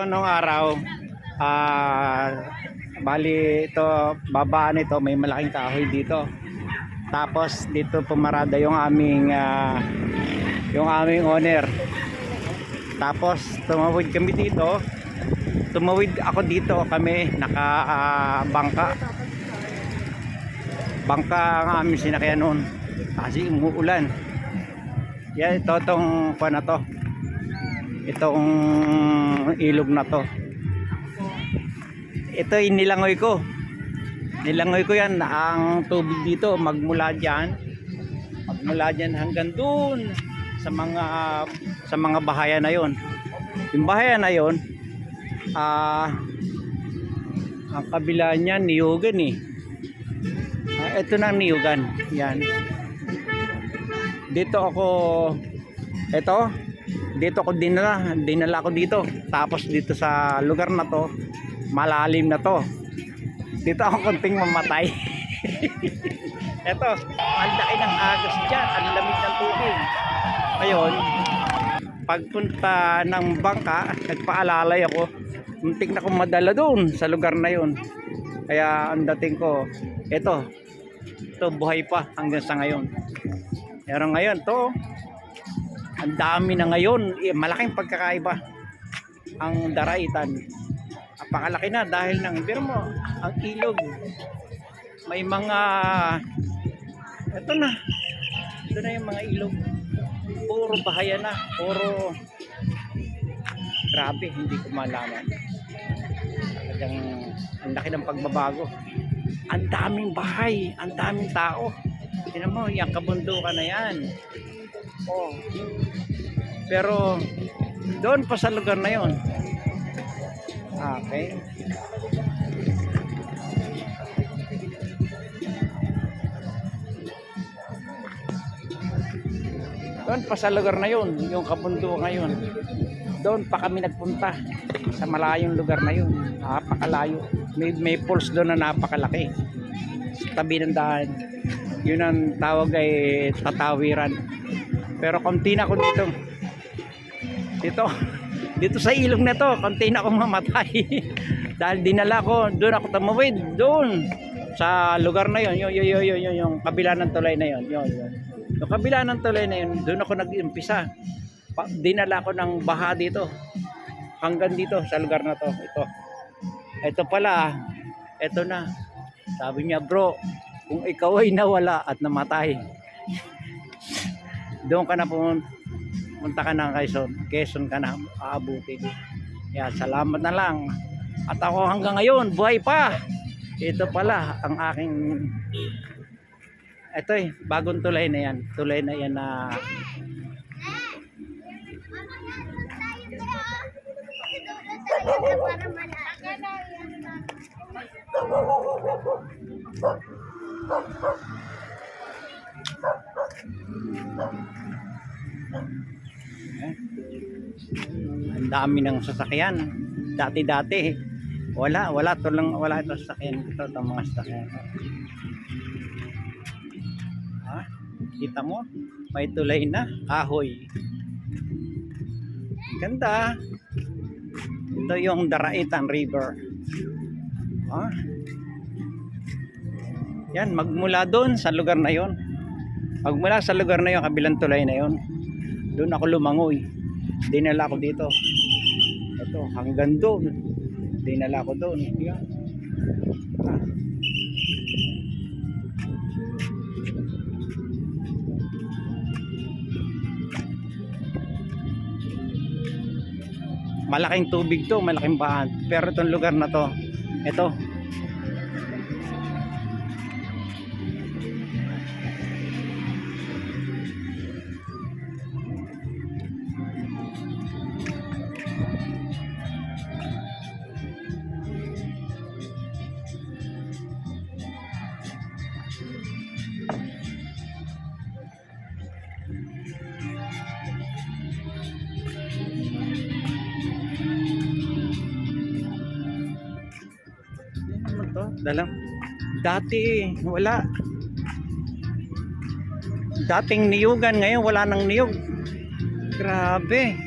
Nung araw, ah, bali ito, babaan ito, may malaking kahoy dito. Tapos dito pumarada yung aming owner. Tapos tumawid kami dito. Tumawid ako dito, kami naka bangka. Bangka ang aming sinakyan noon. Kasi umuulan. Yan, ito tong kuwan na to. Itong ilog na to. Ito inilangoy ko. Nilangoy ko yan. Ang tubig dito magmula diyan hanggang doon sa mga bahayan na yon. Yung bahayan na yon, ang kabila niyan niyugan eh. Ito na ang niyugan. Yan. Dito ako dinala ko dito. Tapos dito sa lugar na to, malalim na to. Dito ako konting mamatay. Eto, ang laki ng agos dyan, ang lamig ng tubig. Ngayon, pagpunta ng bangka, nagpaalalay ako. Muntik na akong madala doon sa lugar na yun. Kaya ang dating ko, ito buhay pa hanggang sa ngayon. Pero ngayon to, ang dami na ngayon, malaking pagkakaiba ang Daraitan. Napakalaki na dahil pero mo ang ilog. May mga ito na yung mga ilog. Puro bahaya na, puro grabe, hindi ko malaman. Talagang ang laki ng pagbabago. Ang daming bahay, ang daming tao. Tingnan mo, yung kabundukan na yan. Oh. Pero doon pa sa lugar na yon. Okay. Doon pa sa lugar na yon, yung kabundukan ngayon. Doon pa kami nagpunta sa malayong lugar na yon. Napakalayo. May falls doon na napakalaki. Sa tabi ng daan. Yun ang tawag ay Tatawiran. Pero konti na ako dito sa ilog na to, konti na akong mamatay. Dahil dinala ko, doon ako tumawid, doon sa lugar na yon, yung kabila ng tulay na yon, yung kabila ng tulay na yon, doon ako nag-umpisa. Dinala ko ng baha dito hanggang dito sa lugar na to. Ito pala, ito na. Sabi niya, bro, kung ikaw ay nawala at namatay, doon ka na pumunta ka ng Quezon ka na aabutin. Kaya salamat na lang. At ako hanggang ngayon, buhay pa. Ito pala ang aking, ito bagong tulay na yan. Tulay na yan na ang dami ng sasakyan. Dati wala ito sasakyan. Ito mga sasakyan. Kita mo, may tulay na kahoy. Ganda. Ito yung Daraitan River. Yan, magmula doon sa lugar na yon. Magmula sa lugar na yon, kabilang tulay na yon, doon ako lumangoy. Dinala ko dito. Ito, hanggang doon. Dinala ko doon. Yan. Malaking tubig to, malaking bahan. Pero itong lugar na to, ito. Dati wala. Dating niyugan, ngayon wala nang niyog. Grabe.